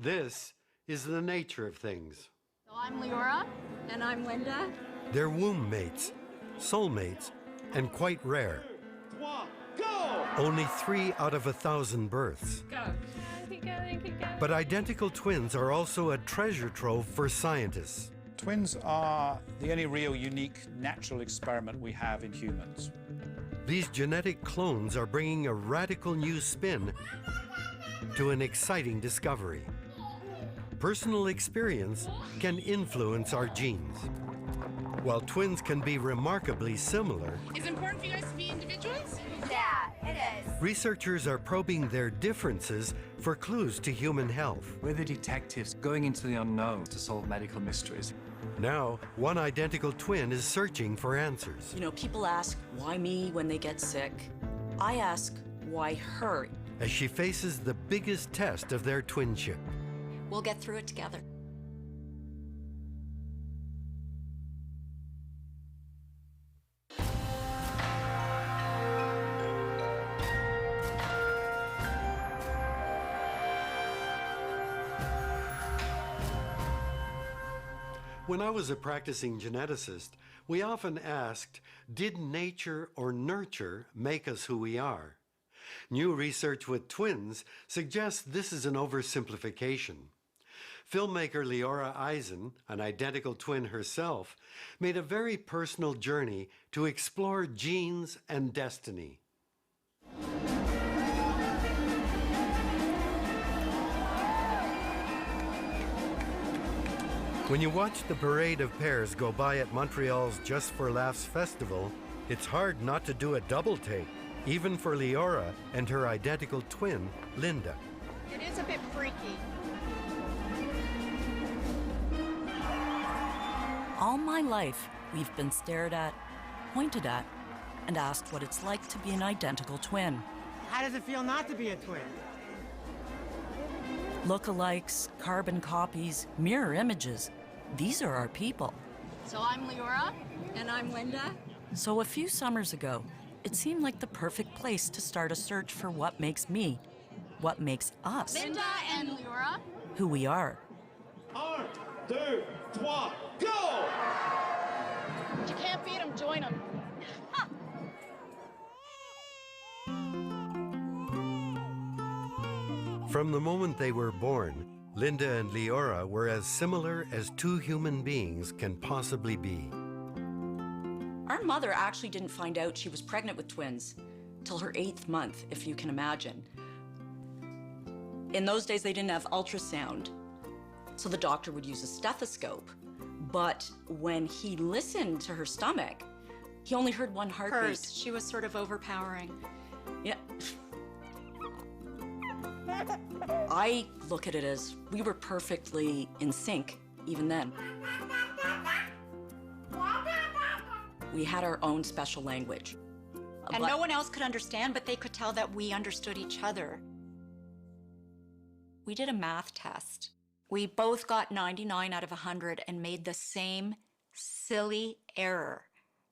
This is the nature of things. So I'm Leora. And I'm Linda. They're womb mates, soulmates, and quite rare. Go! Only 3 out of 1,000 births. Go. Keep going, keep going. But identical twins are also a treasure trove for scientists. Twins are the only real unique natural experiment we have in humans. These genetic clones are bringing a radical new spin to an exciting discovery. Personal experience can influence our genes. While twins can be remarkably similar, Is it important for you guys to be individuals? Yeah, it is. researchers are probing their differences for clues to human health. We're the detectives going into the unknown to solve medical mysteries. Now, one identical twin is searching for answers. You know, people ask, why me when they get sick? I ask, why her? As she faces the biggest test of their twinship. We'll get through it together. When I was a practicing geneticist, we often asked, did nature or nurture make us who we are? New research with twins suggests this is an oversimplification. Filmmaker Leora Eisen, an identical twin herself, made a very personal journey to explore genes and destiny. When you watch the parade of pairs go by at Montreal's Just for Laughs festival, it's hard not to do a double take, even for Leora and her identical twin, Linda. It is a bit freaky. All my life, we've been stared at, pointed at, and asked what it's like to be an identical twin. How does it feel not to be a twin? Lookalikes, carbon copies, mirror images. These are our people. So I'm Leora. And I'm Linda. So a few summers ago, it seemed like the perfect place to start a search for what makes me, what makes us, Linda and Leora. who we are. 1, 2, 3, go! If you can't beat them, join them. From the moment they were born, Linda and Leora were as similar as two human beings can possibly be. Our mother actually didn't find out she was pregnant with twins till her 8th month, if you can imagine. In those days, they didn't have ultrasound, so the doctor would use a stethoscope. But when he listened to her stomach, he only heard one heartbeat. Hers. She was sort of overpowering. Yeah. I look at it as we were perfectly in sync even then. We had our own special language. And no one else could understand, but they could tell that we understood each other. We did a math test. We both got 99 out of 100 and made the same silly error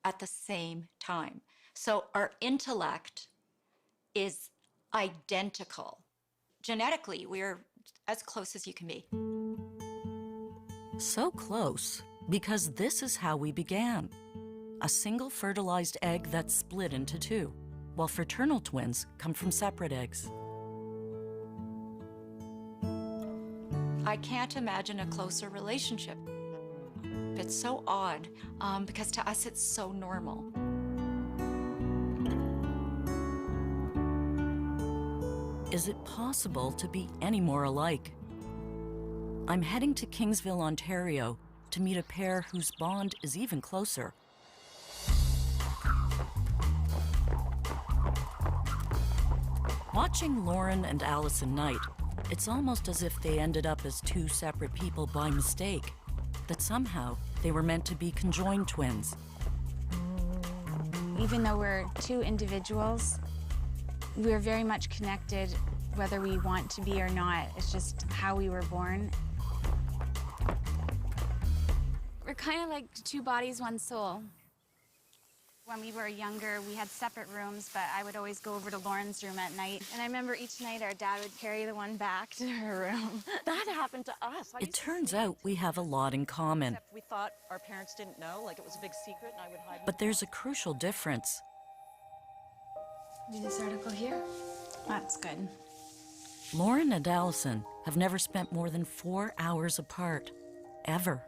at the same time. So our intellect is identical. Genetically, we're as close as you can be. So close, because this is how we began. A single fertilized egg that's split into 2, while fraternal twins come from separate eggs. I can't imagine a closer relationship. It's so odd, because to us it's so normal. Is it possible to be any more alike? I'm heading to Kingsville, Ontario, to meet a pair whose bond is even closer. Watching Lauren and Allison Knight, it's almost as if they ended up as 2 separate people by mistake, that somehow they were meant to be conjoined twins. Even though we're 2 individuals, we're very much connected, whether we want to be or not. It's just how we were born. We're kind of like 2 bodies, 1 soul. When we were younger, we had separate rooms, but I would always go over to Lauren's room at night. And I remember each night our dad would carry the one back to her room. That happened to us. It turns out we have a lot in common. We thought our parents didn't know, like it was a big secret, and I would hide. But there's a crucial difference. Do this article here? That's good. Lauren and Allison have never spent more than 4 hours apart, ever.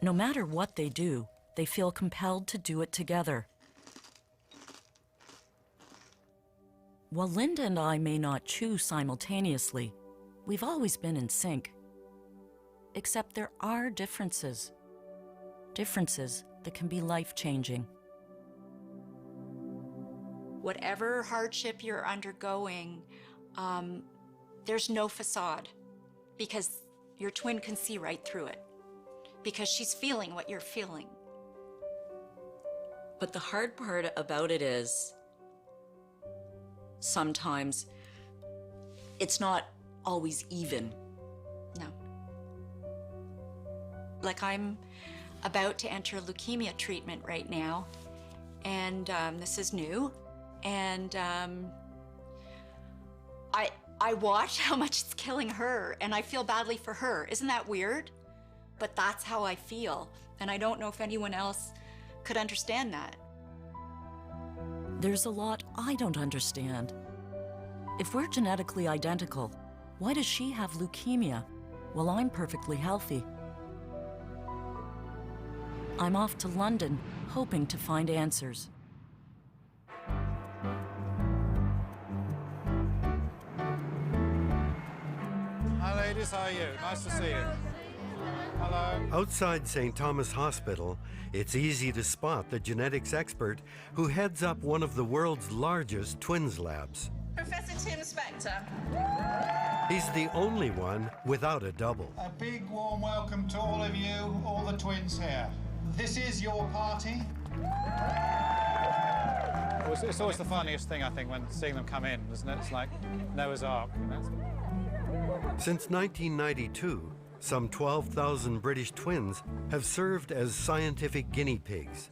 No matter what they do, they feel compelled to do it together. While Linda and I may not choose simultaneously, we've always been in sync. Except there are differences. Differences that can be life-changing. Whatever hardship you're undergoing, there's no facade because your twin can see right through it because she's feeling what you're feeling. But the hard part about it is sometimes it's not always even. No. Like I'm about to enter leukemia treatment right now, and this is new. And I watch how much it's killing her, and I feel badly for her. Isn't that weird? But that's how I feel, and I don't know if anyone else could understand that. There's a lot I don't understand. If we're genetically identical, why does she have leukemia while I'm perfectly healthy? I'm off to London, hoping to find answers. Hi, ladies. How are you? Nice to see you. Hello. Outside St. Thomas Hospital, it's easy to spot the genetics expert who heads up one of the world's largest twins labs. Professor Tim Spector. He's the only one without a double. A big warm welcome to all of you, all the twins here. This is your party. It's always the funniest thing, I think, when seeing them come in, isn't it? It's like Noah's Ark, you know? Since 1992, some 12,000 British twins have served as scientific guinea pigs.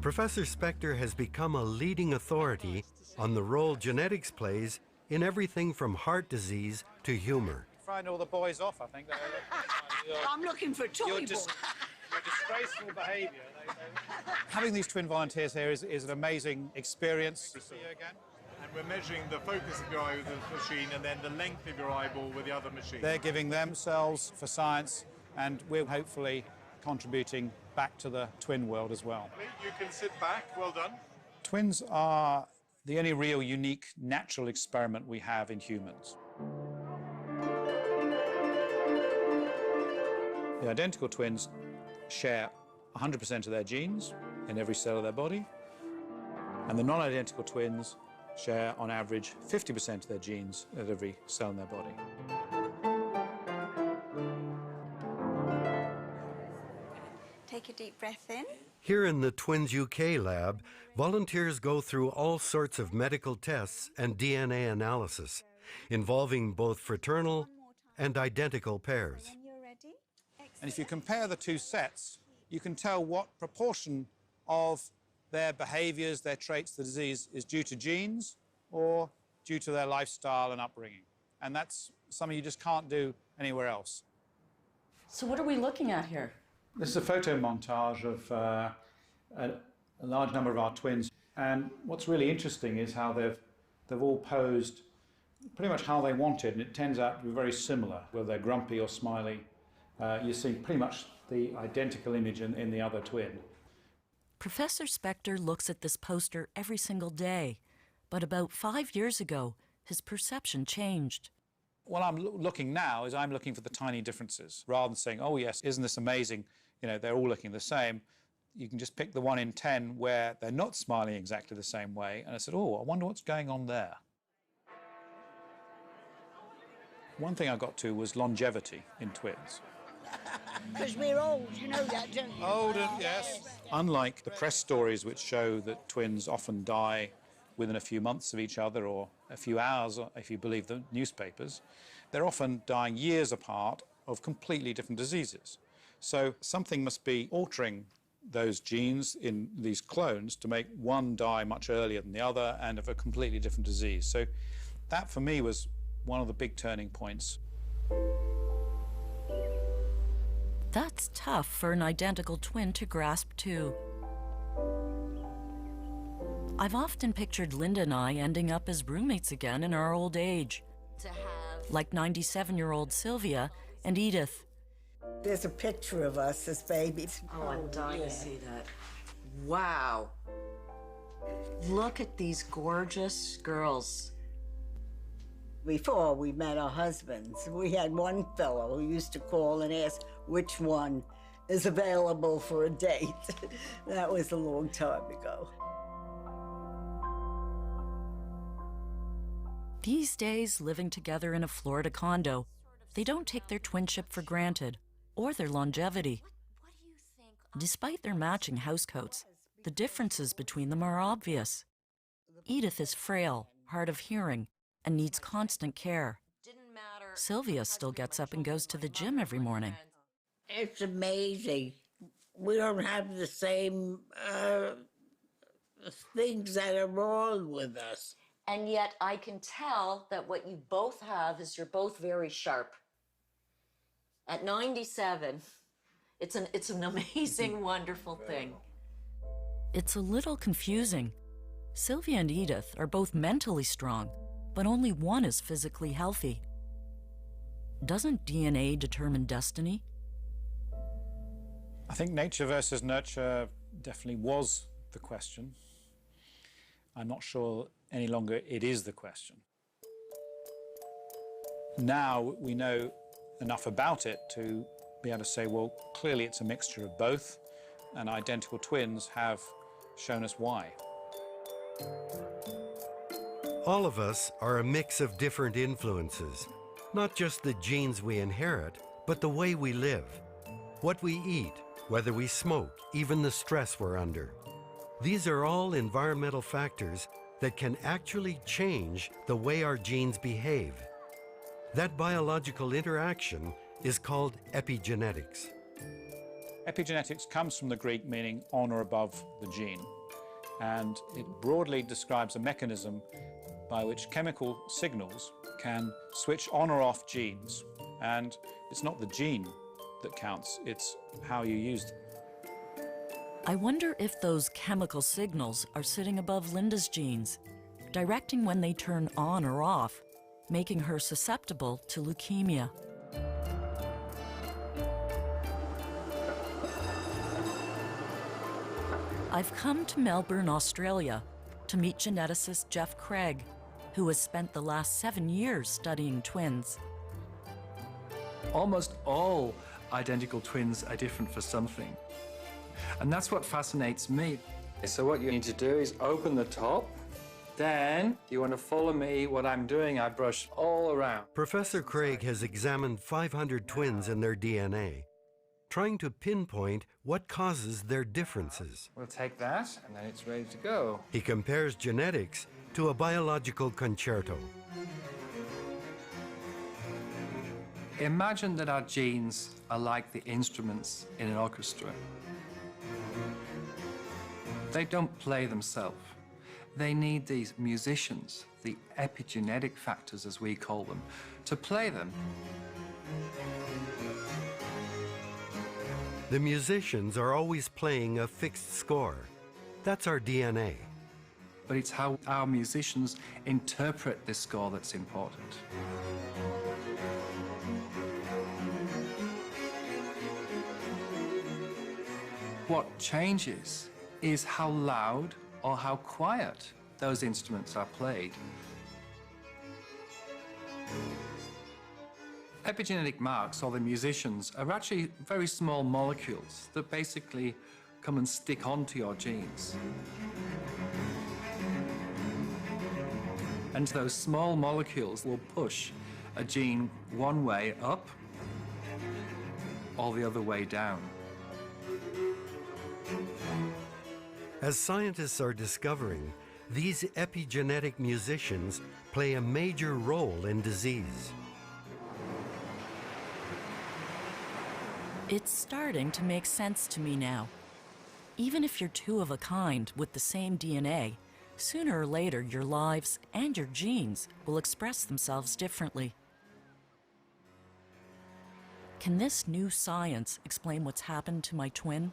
Professor Spector has become a leading authority on the role genetics plays in everything from heart disease to humor. Frighten all the boys off, I think. I'm looking for a toy boy. Your disgraceful behaviour. Having these twin volunteers here is an amazing experience. To see you again. And we're measuring the focus of your eye with the machine and then the length of your eyeball with the other machine. They're giving themselves for science, and we're hopefully contributing back to the twin world as well. You can sit back. Well done. Twins are the only real unique natural experiment we have in humans. The identical twins share 100% of their genes in every cell of their body, and the non-identical twins share, on average, 50% of their genes at every cell in their body. Take a deep breath in. Here in the Twins UK lab, volunteers go through all sorts of medical tests and DNA analysis, involving both fraternal and identical pairs. And if you compare the two sets, you can tell what proportion of their behaviors, their traits, the disease is due to genes or due to their lifestyle and upbringing. And that's something you just can't do anywhere else. So what are we looking at here? This is a photo montage of a large number of our twins. And what's really interesting is how they've all posed pretty much how they wanted, and it turns out to be very similar, whether they're grumpy or smiley. You see pretty much the identical image in the other twin. Professor Spector looks at this poster every single day, but about 5 years ago, his perception changed. What I'm looking now is I'm looking for the tiny differences. Rather than saying, oh yes, isn't this amazing, you know, they're all looking the same, you can just pick the 1 in 10 where they're not smiling exactly the same way, and I said, oh, I wonder what's going on there. One thing I got to was longevity in twins. Because we're old, you know that, don't you? Old, yes. Unlike the press stories which show that twins often die within a few months of each other or a few hours, if you believe the newspapers, they're often dying years apart of completely different diseases. So something must be altering those genes in these clones to make one die much earlier than the other and of a completely different disease. So that, for me, was one of the big turning points. That's tough for an identical twin to grasp too. I've often pictured Linda and I ending up as roommates again in our old age. Like 97-year-old Sylvia and Edith. There's a picture of us as babies. Oh, I'm dying to see that. Wow. Look at these gorgeous girls. Before we met our husbands, we had one fellow who used to call and ask which one is available for a date. That was a long time ago. These days, living together in a Florida condo, they don't take their twinship for granted, or their longevity. Despite their matching housecoats, the differences between them are obvious. Edith is frail, hard of hearing, and needs constant care. Sylvia still gets up and goes to the gym every morning. It's amazing. We don't have the same things that are wrong with us. And yet I can tell that what you both have is you're both very sharp. At 97, it's an amazing, wonderful thing. It's a little confusing. Sylvia and Edith are both mentally strong, but only one is physically healthy. Doesn't DNA determine destiny? I think nature versus nurture definitely was the question. I'm not sure any longer it is the question. Now we know enough about it to be able to say, well, clearly it's a mixture of both, and identical twins have shown us why. All of us are a mix of different influences, not just the genes we inherit, but the way we live, what we eat, whether we smoke, even the stress we're under. These are all environmental factors that can actually change the way our genes behave. That biological interaction is called epigenetics. Epigenetics comes from the Greek meaning on or above the gene, and it broadly describes a mechanism by which chemical signals can switch on or off genes. And it's not the gene that counts, it's how you use them. I wonder if those chemical signals are sitting above Linda's genes, directing when they turn on or off, making her susceptible to leukemia. I've come to Melbourne, Australia, to meet geneticist Jeff Craig, who has spent the last 7 years studying twins. Almost all identical twins are different for something. And that's what fascinates me. So what you need to do is open the top. Then you want to follow me. What I'm doing, I brush all around. Professor Craig has examined 500 twins and their DNA, trying to pinpoint what causes their differences. We'll take that, and then it's ready to go. He compares genetics to a biological concerto. Imagine that our genes are like the instruments in an orchestra. They don't play themselves. They need these musicians, the epigenetic factors as we call them, to play them. The musicians are always playing a fixed score. That's our DNA. But it's how our musicians interpret this score that's important. What changes is how loud or how quiet those instruments are played. Epigenetic marks, or the musicians, are actually very small molecules that basically come and stick onto your genes. And those small molecules will push a gene one way up or the other way down. As scientists are discovering, these epigenetic musicians play a major role in disease. It's starting to make sense to me now. Even if you're two of a kind with the same DNA, Sooner or later, your lives and your genes will express themselves differently. Can this new science explain what's happened to my twin?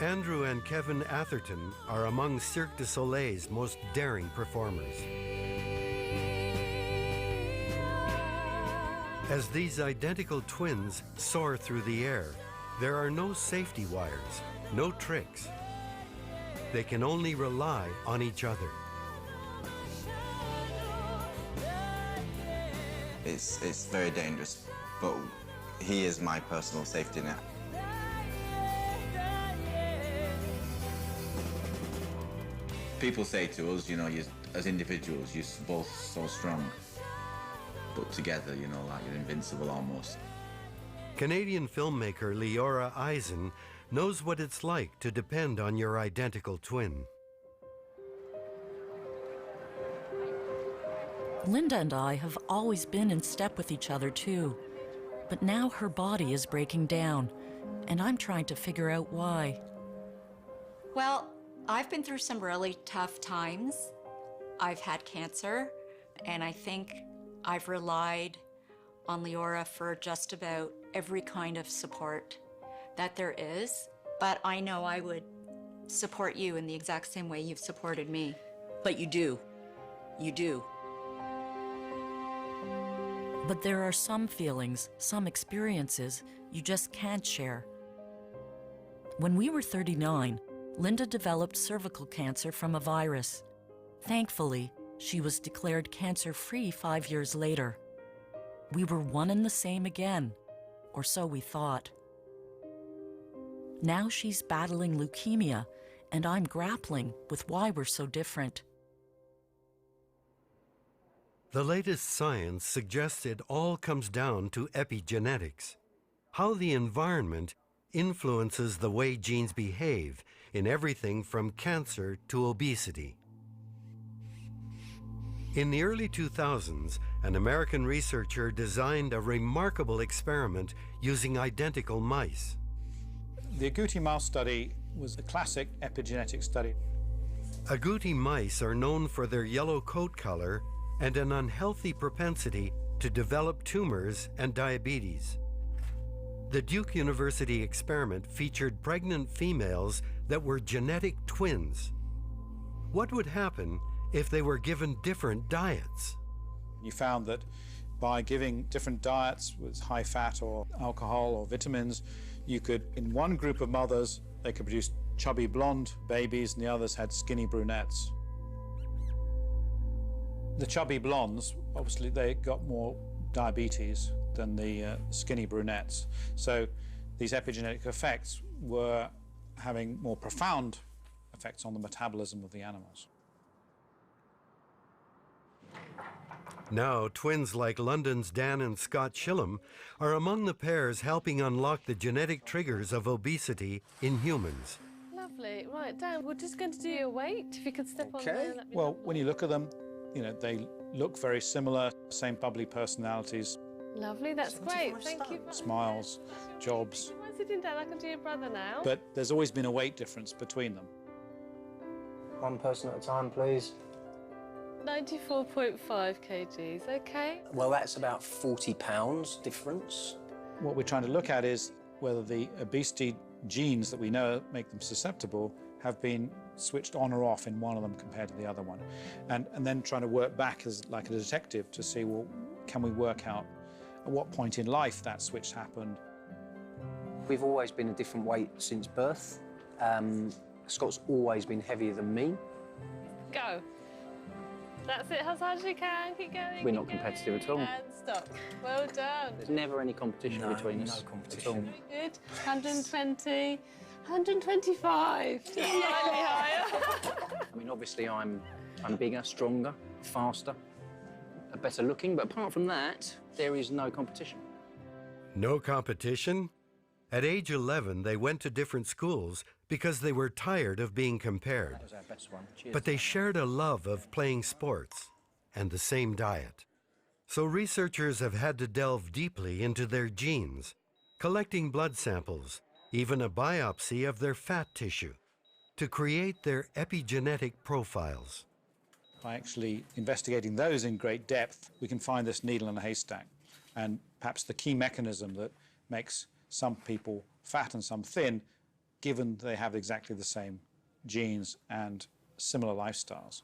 Andrew and Kevin Atherton are among Cirque du Soleil's most daring performers. As these identical twins soar through the air, there are no safety wires, no tricks. They can only rely on each other. It's very dangerous, but he is my personal safety net. People say to us, you know, as individuals, you're both so strong, but together, you know, like you're invincible almost. Canadian filmmaker Leora Eisen knows what it's like to depend on your identical twin. Linda and I have always been in step with each other, too. But now her body is breaking down, and I'm trying to figure out why. Well, I've been through some really tough times. I've had cancer, and I think I've relied on Leora for just about every kind of support that there is. But I know I would support you in the exact same way you've supported me. But you do. You do. But there are some feelings, some experiences you just can't share. When we were 39, Linda developed cervical cancer from a virus. Thankfully, she was declared cancer-free 5 years later. We were one and the same again, or so we thought. Now she's battling leukemia, and I'm grappling with why we're so different. The latest science suggests it all comes down to epigenetics, how the environment influences the way genes behave in everything from cancer to obesity. In the early 2000s, an American researcher designed a remarkable experiment using identical mice. The agouti mouse study was a classic epigenetic study. Agouti mice are known for their yellow coat color and an unhealthy propensity to develop tumors and diabetes. The Duke University experiment featured pregnant females that were genetic twins. What would happen if they were given different diets? You found that by giving different diets with high fat or alcohol or vitamins, you could, in one group of mothers, they could produce chubby blonde babies and the others had skinny brunettes. The chubby blondes, obviously, they got more diabetes than the skinny brunettes. So these epigenetic effects were having more profound effects on the metabolism of the animals. Now, twins like London's Dan and Scott Shillham are among the pairs helping unlock the genetic triggers of obesity in humans. Lovely. Right, Dan, we're just going to do your weight. If you could step on there. Well, when you look at them, you know, they look very similar, same bubbly personalities. Lovely, that's great. Thank you. Smiles, jobs. Am I sitting down? I can do your brother now. But there's always been a weight difference between them. One person at a time, please. 94.5 kgs, okay? Well, that's about 40 pounds difference. What we're trying to look at is whether the obesity genes that we know make them susceptible have been switched on or off in one of them compared to the other one. And then trying to work back as like a detective to see, well, can we work out at what point in life that switch happened? We've always been a different weight since birth. Scott's always been heavier than me. Go. That's it, as hard as you can. Keep going. We're not competitive at all. And stop. Well done. There's never any competition between us. No competition. Very good. 120. 125. Just slightly higher. I mean, obviously, I'm bigger, stronger, faster, better looking, but apart from that, there is no competition. No competition? At age 11, they went to different schools because they were tired of being compared. That was our best one. Cheers. But they shared a love of playing sports and the same diet. So researchers have had to delve deeply into their genes, collecting blood samples, even a biopsy of their fat tissue, to create their epigenetic profiles. By actually investigating those in great depth, we can find this needle in a haystack, and perhaps the key mechanism that makes some people fat and some thin, given they have exactly the same genes and similar lifestyles.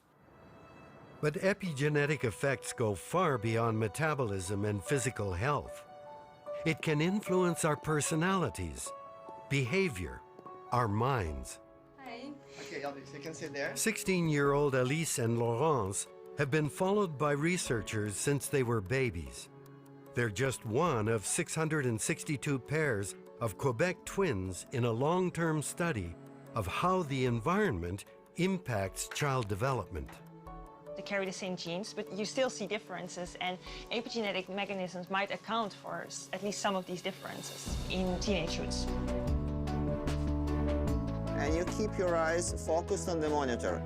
But epigenetic effects go far beyond metabolism and physical health. It can influence our personalities, behavior, our minds. Hi. Okay, Elvis, you can sit there. 16-year-old Elise and Laurence have been followed by researchers since they were babies. They're just one of 662 pairs of Quebec twins in a long-term study of how the environment impacts child development. They carry the same genes, but you still see differences, and epigenetic mechanisms might account for at least some of these differences in teenagehoods. And you keep your eyes focused on the monitor.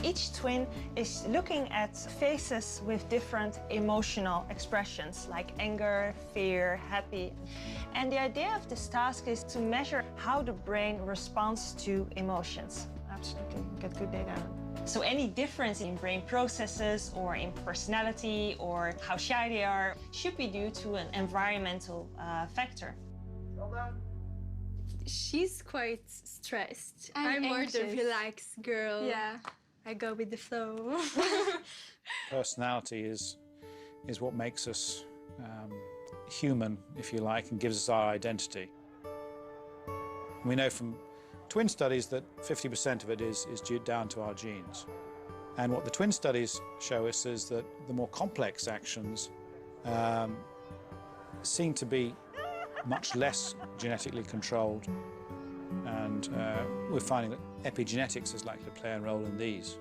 Each twin is looking at faces with different emotional expressions, like anger, fear, happy. And the idea of this task is to measure how the brain responds to emotions. Absolutely, get good data. So any difference in brain processes or in personality or how shy they are should be due to an environmental factor. She's quite stressed. I'm more the anxious. relaxed girl. Yeah. I go with the flow. Personality is what makes us human, if you like, and gives us our identity. We know from twin studies that 50% of it is due down to our genes. And what the twin studies show us is that the more complex actions seem to be much less genetically controlled. And we're finding that epigenetics is likely to play a role in these.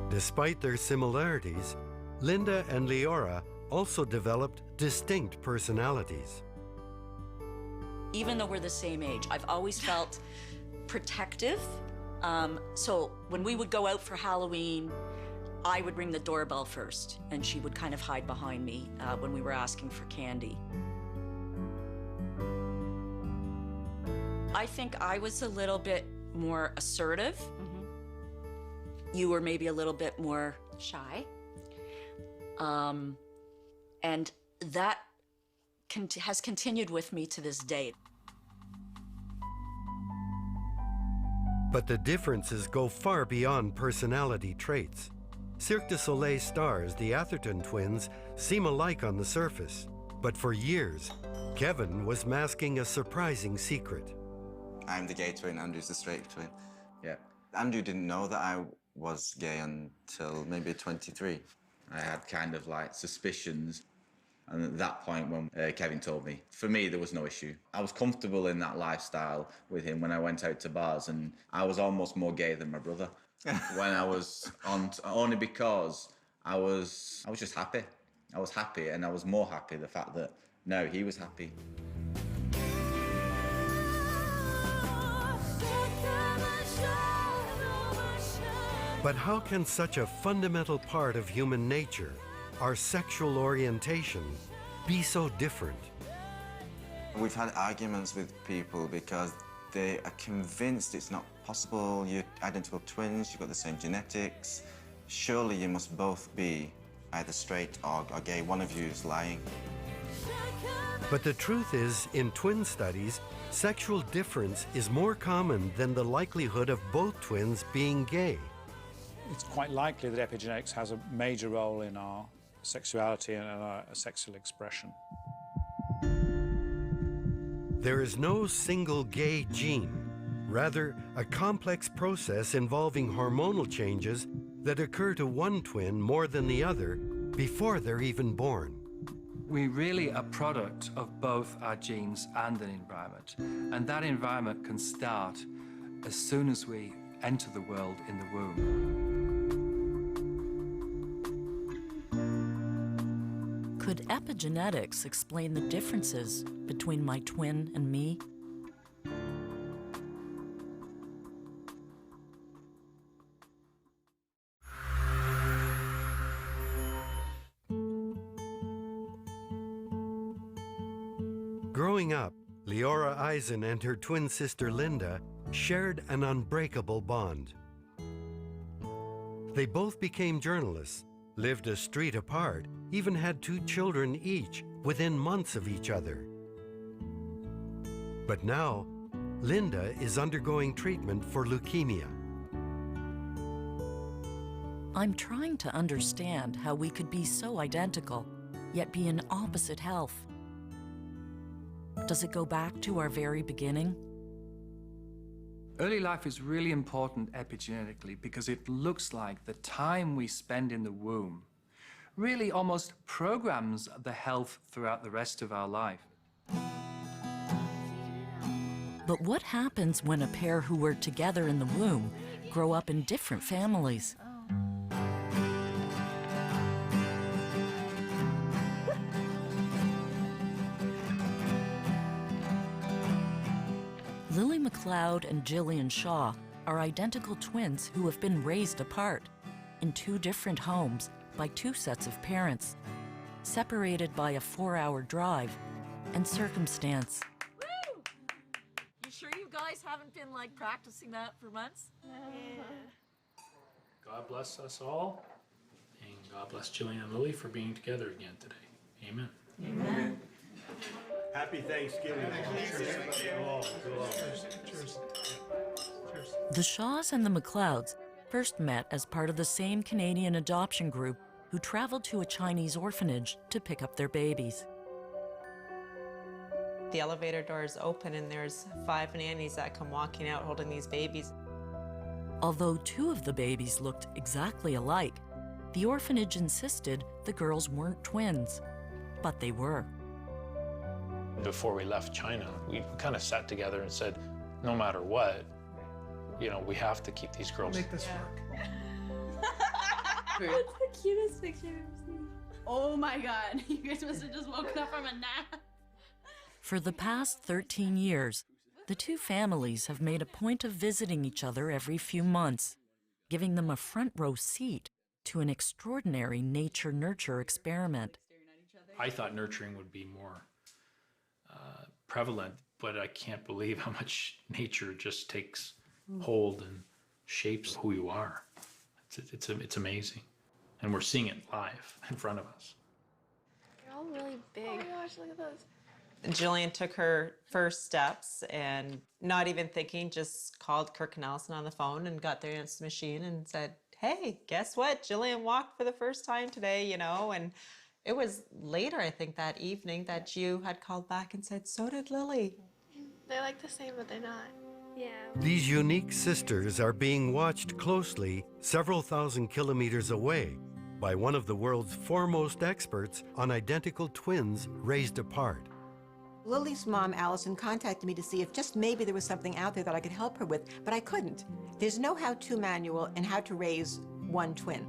Despite their similarities, Linda and Leora also developed distinct personalities. Even though we're the same age, I've always felt protective. So when we would go out for Halloween, I would ring the doorbell first, and she would kind of hide behind me when we were asking for candy. I think I was a little bit more assertive. Mm-hmm. You were maybe a little bit more Shy. And that has continued with me to this day. But the differences go far beyond personality traits. Cirque du Soleil stars, the Atherton twins, seem alike on the surface. But for years, Kevin was masking a surprising secret. I'm the gay twin, Andrew's the straight twin. Yeah. Andrew didn't know that I was gay until maybe 23. I had kind of like suspicions, and at that point when Kevin told me, for me there was no issue. I was comfortable in that lifestyle with him when I went out to bars, and I was almost more gay than my brother when I was on, only because I was just happy. I was happy, and I was more happy the fact that, no, he was happy. But how can such a fundamental part of human nature, our sexual orientation, be so different? We've had arguments with people because they are convinced it's not possible. You're identical twins, you've got the same genetics. Surely you must both be either straight or gay. One of you is lying. But the truth is, in twin studies, sexual difference is more common than the likelihood of both twins being gay. It's quite likely that epigenetics has a major role in our sexuality and our sexual expression. There is no single gay gene, rather a complex process involving hormonal changes that occur to one twin more than the other before they're even born. We really are a product of both our genes and an environment. And that environment can start as soon as we enter the world in the womb. Could epigenetics explain the differences between my twin and me? Growing up, Leora Eisen and her twin sister Linda shared an unbreakable bond. They both became journalists, lived a street apart, even had 2 children each within months of each other. But now, Linda is undergoing treatment for leukemia. I'm trying to understand how we could be so identical, yet be in opposite health. Does it go back to our very beginning? Early life is really important epigenetically because it looks like the time we spend in the womb really almost programs the health throughout the rest of our life. But what happens when a pair who were together in the womb grow up in different families? Lily McLeod and Jillian Shaw are identical twins who have been raised apart in 2 different homes by 2 sets of parents, separated by a 4-hour drive and circumstance. Woo! You sure you guys haven't been like practicing that for months? God bless us all, and God bless Jillian and Lily for being together again today. Amen. Amen. Happy Thanksgiving. Cheers. The Shaws and the McLeods first met as part of the same Canadian adoption group who traveled to a Chinese orphanage to pick up their babies. The elevator doors open and there's 5 nannies that come walking out holding these babies. Although 2 of the babies looked exactly alike, the orphanage insisted the girls weren't twins, but they were. Before we left China, we kind of sat together and said, no matter what, you know, we have to keep these girls. Make this work. That's the cutest picture I've seen. Oh my God, you guys must have just woken up from a nap. For the past 13 years, the 2 families have made a point of visiting each other every few months, giving them a front row seat to an extraordinary nature-nurture experiment. I thought nurturing would be more prevalent, but I can't believe how much nature just takes hold and shapes who you are. It's amazing. And we're seeing it live in front of us. You're all really big. Oh my gosh, look at those. Jillian took her first steps and not even thinking, just called Kirk Nelson on the phone and got their answer machine and said, hey, guess what? Jillian walked for the first time today, you know, and it was later, I think, that evening that you had called back and said, so did Lily. They're like the same, but they're not. Yeah. These unique sisters are being watched closely several thousand kilometers away by one of the world's foremost experts on identical twins raised apart. Lily's mom, Allison, contacted me to see if just maybe there was something out there that I could help her with, but I couldn't. There's no how-to manual in how to raise one twin.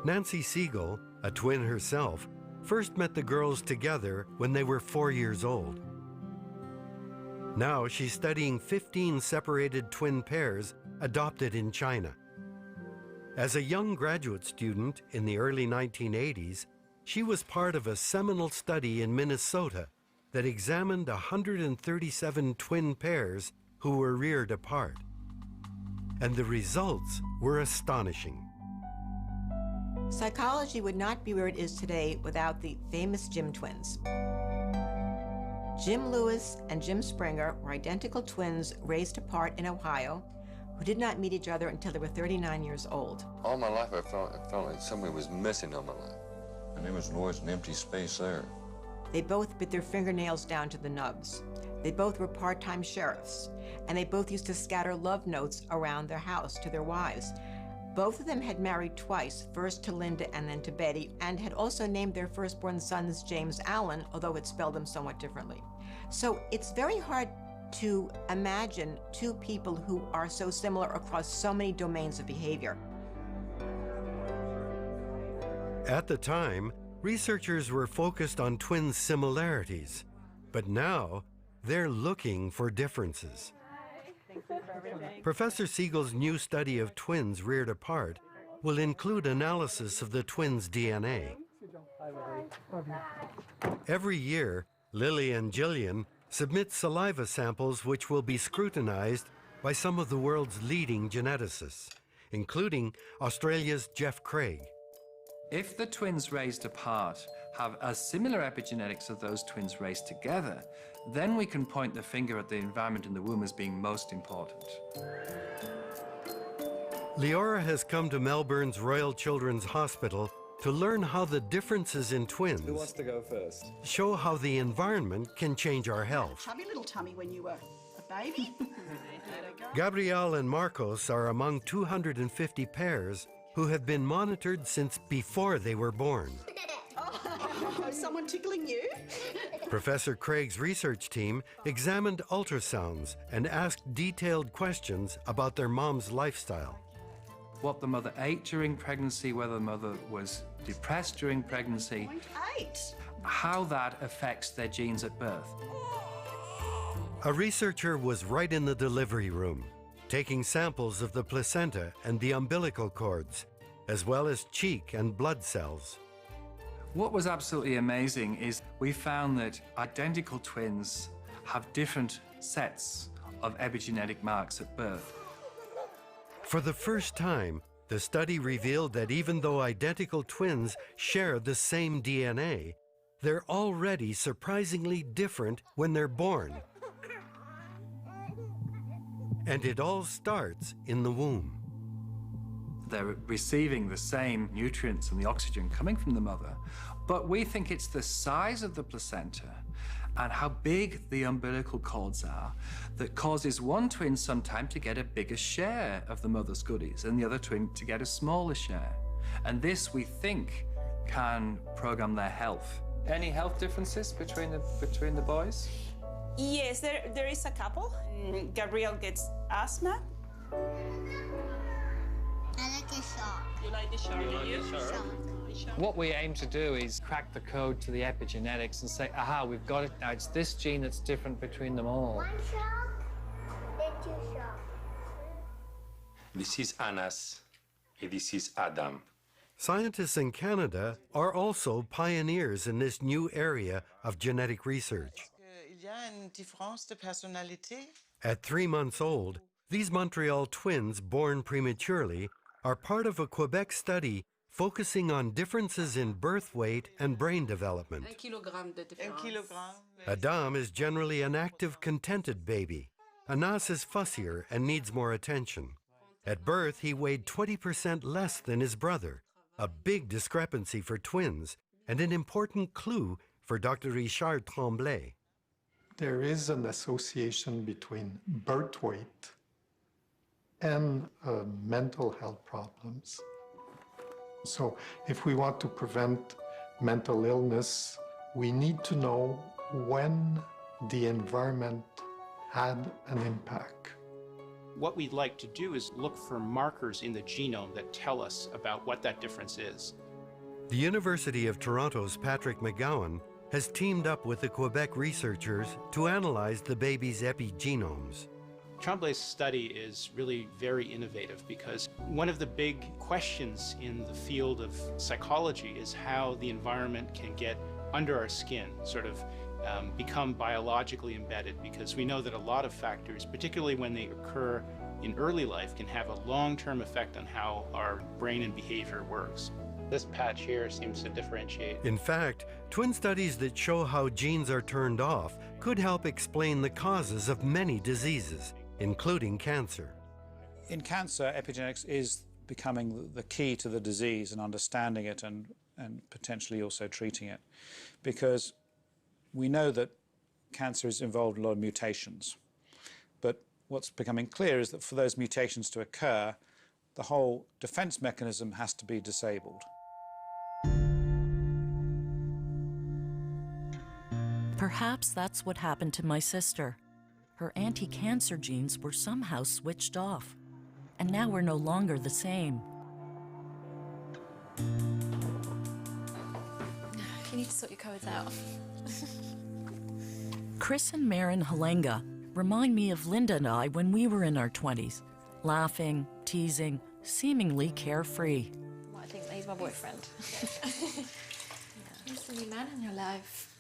Nancy Siegel, a twin herself, first met the girls together when they were 4 years old. Now she's studying 15 separated twin pairs adopted in China. As a young graduate student in the early 1980s, she was part of a seminal study in Minnesota that examined 137 twin pairs who were reared apart. And the results were astonishing. Psychology would not be where it is today without the famous Jim twins. Jim Lewis and Jim Springer were identical twins raised apart in Ohio who did not meet each other until they were 39 years old. All my life I felt like somebody was missing on my life. And there was always an empty space there. They both bit their fingernails down to the nubs. They both were part-time sheriffs, and they both used to scatter love notes around their house to their wives. Both of them had married twice, first to Linda and then to Betty, and had also named their firstborn sons James Allen, although it spelled them somewhat differently. So it's very hard to imagine 2 people who are so similar across so many domains of behavior. At the time, researchers were focused on twins' similarities, but now they're looking for differences. Professor Siegel's new study of twins reared apart will include analysis of the twins' DNA. Every year, Lily and Gillian submit saliva samples which will be scrutinized by some of the world's leading geneticists, including Australia's Jeff Craig. If the twins raised apart have a similar epigenetics of those twins raised together, then we can point the finger at the environment in the womb as being most important. Leora has come to Melbourne's Royal Children's Hospital to learn how the differences in twins Who wants to go first? show how the environment can change our health. Chubby little tummy when you were a baby. Gabrielle and Marcos are among 250 pairs who have been monitored since before they were born. Oh, someone tickling you? Professor Craig's research team examined ultrasounds and asked detailed questions about their mom's lifestyle. What the mother ate during pregnancy, whether the mother was depressed during pregnancy, 0.8. how that affects their genes at birth. A researcher was right in the delivery room, taking samples of the placenta and the umbilical cords, as well as cheek and blood cells. What was absolutely amazing is we found that identical twins have different sets of epigenetic marks at birth. For the first time, the study revealed that even though identical twins share the same DNA, they're already surprisingly different when they're born. And it all starts in the womb. They're receiving the same nutrients and the oxygen coming from the mother, but we think it's the size of the placenta and how big the umbilical cords are that causes one twin sometimes to get a bigger share of the mother's goodies and the other twin to get a smaller share. And this, we think, can program their health. Any health differences between the boys? Yes, there is a couple. Gabrielle gets asthma. I like a shark. You like the shark, do you? What we aim to do is crack the code to the epigenetics and say, aha, we've got it now. It's this gene that's different between them all. One shark, then two sharks. This is Anas, and this is Adam. Scientists in Canada are also pioneers in this new area of genetic research. Il y a une différence de personnalité. At 3 months old, these Montreal twins born prematurely are part of a Quebec study focusing on differences in birth weight and brain development. 1 kilogramme de différence. 1 kilogramme. Adam is generally an active, contented baby. Anas is fussier and needs more attention. At birth, he weighed 20% less than his brother, a big discrepancy for twins and an important clue for Dr. Richard Tremblay. There is an association between birth weight and mental health problems. So if we want to prevent mental illness, we need to know when the environment had an impact. What we'd like to do is look for markers in the genome that tell us about what that difference is. The University of Toronto's Patrick McGowan has teamed up with the Quebec researchers to analyze the baby's epigenomes. Tremblay's study is really very innovative because one of the big questions in the field of psychology is how the environment can get under our skin, sort of become biologically embedded, because we know that a lot of factors, particularly when they occur in early life, can have a long-term effect on how our brain and behavior works. This patch here seems to differentiate. In fact, twin studies that show how genes are turned off could help explain the causes of many diseases, including cancer. In cancer, epigenetics is becoming the key to the disease and understanding it and potentially also treating it, because we know that cancer is involved in a lot of mutations. But what's becoming clear is that for those mutations to occur, the whole defense mechanism has to be disabled. Perhaps that's what happened to my sister. Her anti-cancer genes were somehow switched off, and now we're no longer the same. You need to sort your codes out. Chris and Maren Halenga remind me of Linda and I when we were in our 20s, laughing, teasing, seemingly carefree. Well, I think he's my boyfriend. He's the new man in your life.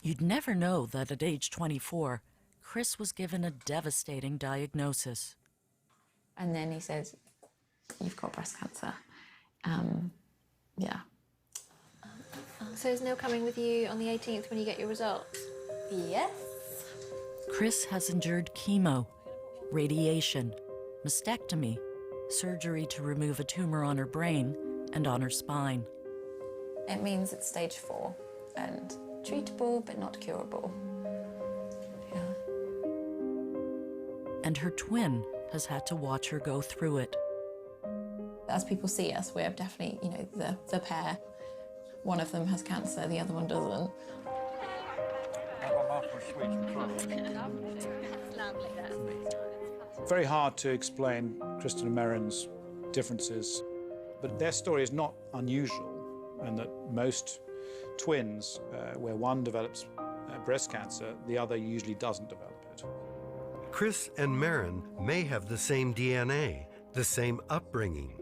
You'd never know that at age 24, Chris was given a devastating diagnosis. And then he says, you've got breast cancer. Yeah. So is Neil coming with you on the 18th when you get your results? Yes. Chris has endured chemo, radiation, mastectomy, surgery to remove a tumor on her brain and on her spine. It means it's stage 4 and treatable but not curable. Yeah. And her twin has had to watch her go through it. As people see us, we're definitely, you know, the pair. One of them has cancer, the other one doesn't. Very hard to explain Kristen and Maren's differences, but their story is not unusual, and that most twins, where one develops breast cancer, the other usually doesn't develop it. Chris and Maren may have the same DNA, the same upbringing,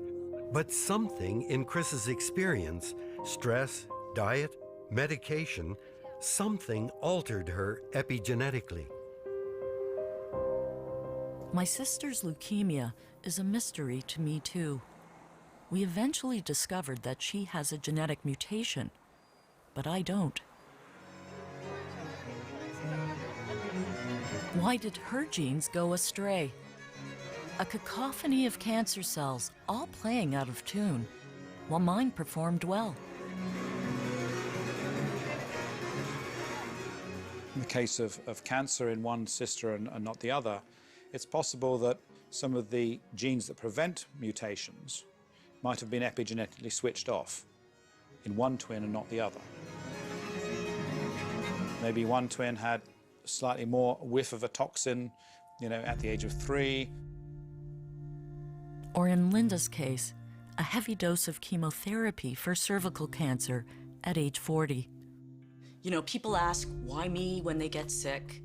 but something in Chris's experience, stress, diet, medication, something altered her epigenetically. My sister's leukemia is a mystery to me too. We eventually discovered that she has a genetic mutation, but I don't. Why did her genes go astray? A cacophony of cancer cells, all playing out of tune, while mine performed well. In the case of cancer in one sister and not the other, it's possible that some of the genes that prevent mutations might have been epigenetically switched off in one twin and not the other. Maybe one twin had slightly more whiff of a toxin, at the age of 3. Or in Linda's case, a heavy dose of chemotherapy for cervical cancer at age 40. People ask, why me when they get sick?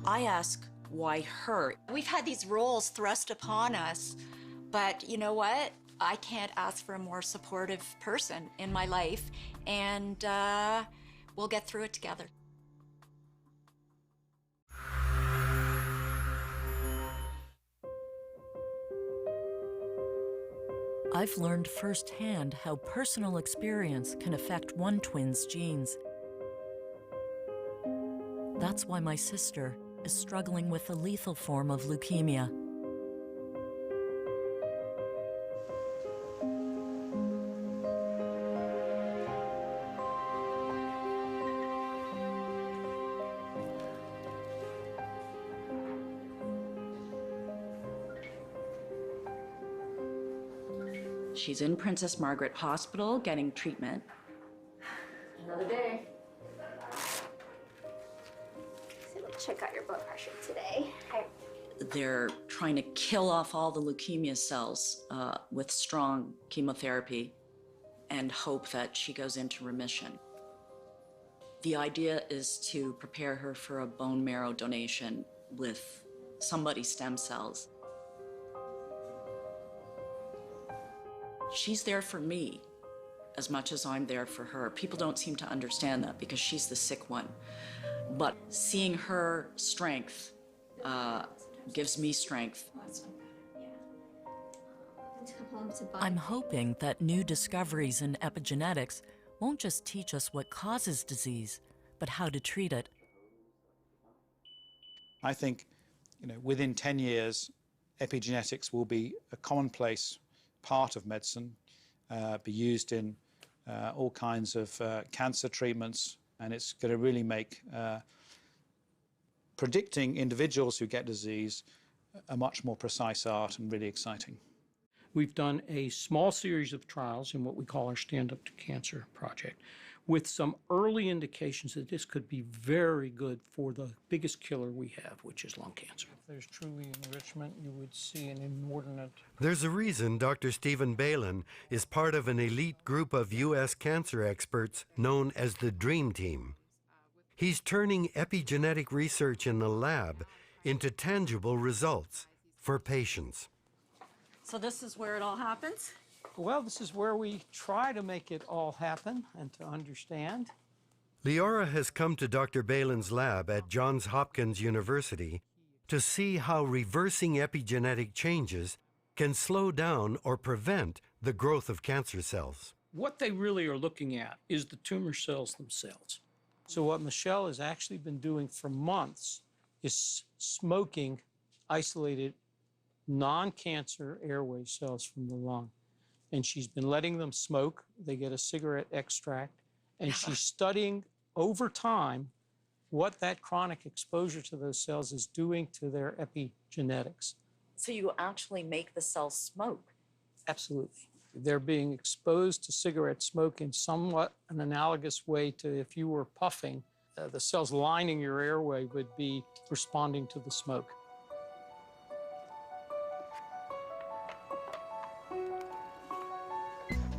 I ask, why her? We've had these roles thrust upon us, but you know what? I can't ask for a more supportive person in my life, and we'll get through it together. I've learned firsthand how personal experience can affect one twin's genes. That's why my sister is struggling with a lethal form of leukemia. She's in Princess Margaret Hospital getting treatment. Another day. So we'll check out your blood pressure today. They're trying to kill off all the leukemia cells with strong chemotherapy and hope that she goes into remission. The idea is to prepare her for a bone marrow donation with somebody's stem cells. She's there for me as much as I'm there for her. People don't seem to understand that because she's the sick one. But seeing her strength gives me strength. I'm hoping that new discoveries in epigenetics won't just teach us what causes disease, but how to treat it. I think, within 10 years, epigenetics will be a commonplace part of medicine, be used in all kinds of cancer treatments, and it's going to really make predicting individuals who get disease a much more precise art and really exciting. We've done a small series of trials in what we call our Stand Up to Cancer project, with some early indications that this could be very good for the biggest killer we have, which is lung cancer. If there's truly enrichment, you would see an inordinate... There's a reason Dr. Stephen Balin is part of an elite group of U.S. cancer experts known as the Dream Team. He's turning epigenetic research in the lab into tangible results for patients. So this is where it all happens? Well, this is where we try to make it all happen and to understand. Leora has come to Dr. Balin's lab at Johns Hopkins University to see how reversing epigenetic changes can slow down or prevent the growth of cancer cells. What they really are looking at is the tumor cells themselves. So what Michelle has actually been doing for months is smoking isolated non-cancer airway cells from the lung. And she's been letting them smoke. They get a cigarette extract. And she's studying over time what that chronic exposure to those cells is doing to their epigenetics. So you actually make the cells smoke? Absolutely. They're being exposed to cigarette smoke in somewhat an analogous way to if you were puffing, the cells lining your airway would be responding to the smoke.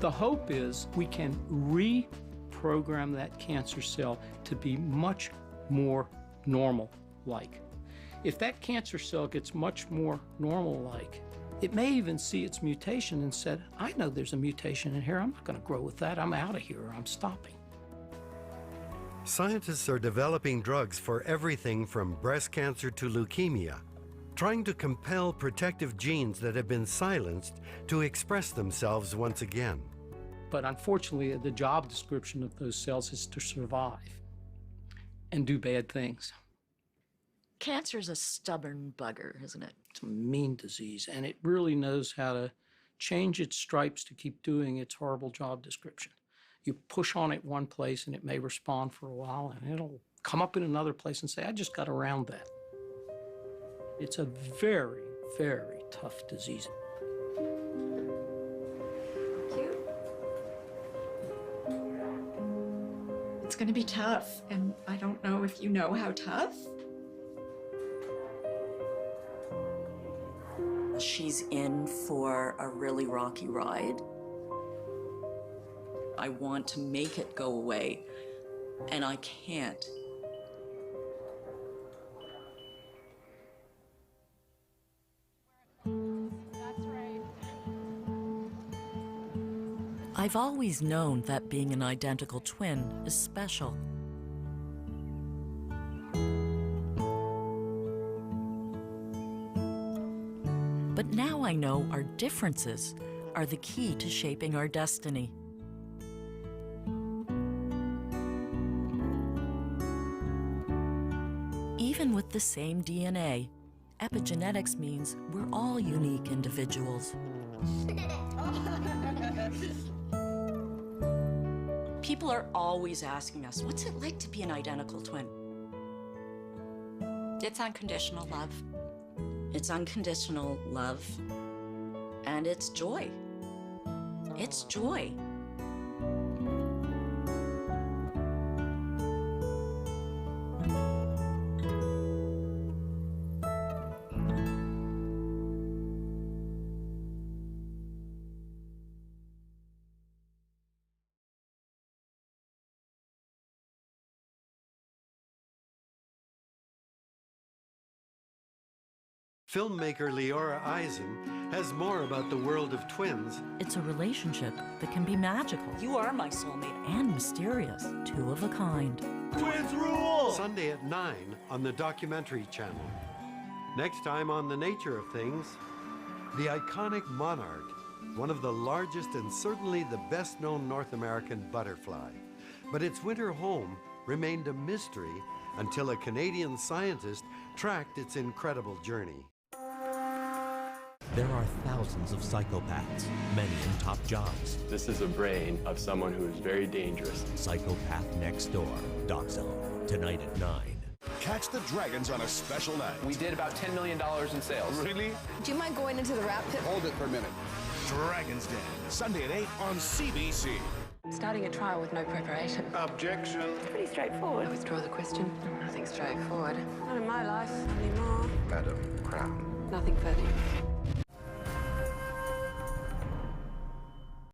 The hope is we can reprogram that cancer cell to be much more normal-like. If that cancer cell gets much more normal-like, it may even see its mutation and said, I know there's a mutation in here, I'm not going to grow with that, I'm out of here, or I'm stopping. Scientists are developing drugs for everything from breast cancer to leukemia, trying to compel protective genes that have been silenced to express themselves once again. But unfortunately, the job description of those cells is to survive and do bad things. Cancer's a stubborn bugger, isn't it? It's a mean disease, and it really knows how to change its stripes to keep doing its horrible job description. You push on it one place, and it may respond for a while, and it'll come up in another place and say, I just got around that. It's a very, very tough disease. It's going to be tough, and I don't know if you know how tough. She's in for a really rocky ride. I want to make it go away, and I can't. I've always known that being an identical twin is special. But now I know our differences are the key to shaping our destiny. Even with the same DNA, epigenetics means we're all unique individuals. People are always asking us, what's it like to be an identical twin? It's unconditional love. It's unconditional love, and it's joy. It's joy. Filmmaker Leora Eisen has more about the world of twins. It's a relationship that can be magical. You are my soulmate. And mysterious, two of a kind. Twins rule! Sunday at 9 on the Documentary Channel. Next time on The Nature of Things, the iconic monarch, one of the largest and certainly the best-known North American butterfly. But its winter home remained a mystery until a Canadian scientist tracked its incredible journey. There are thousands of psychopaths, many in top jobs. This is a brain of someone who is very dangerous. Psychopath Next Door, Dog Zone, tonight at 9. Catch the Dragons on a special night. We did about $10 million in sales. Really? Do you mind going into the rat pit? Hold it for a minute. Dragon's Den, Sunday at 8 on CBC. Starting a trial with no preparation. Objection. Pretty straightforward. I withdraw the question. Nothing straightforward. Not in my life anymore. Madam Crown. Nothing further.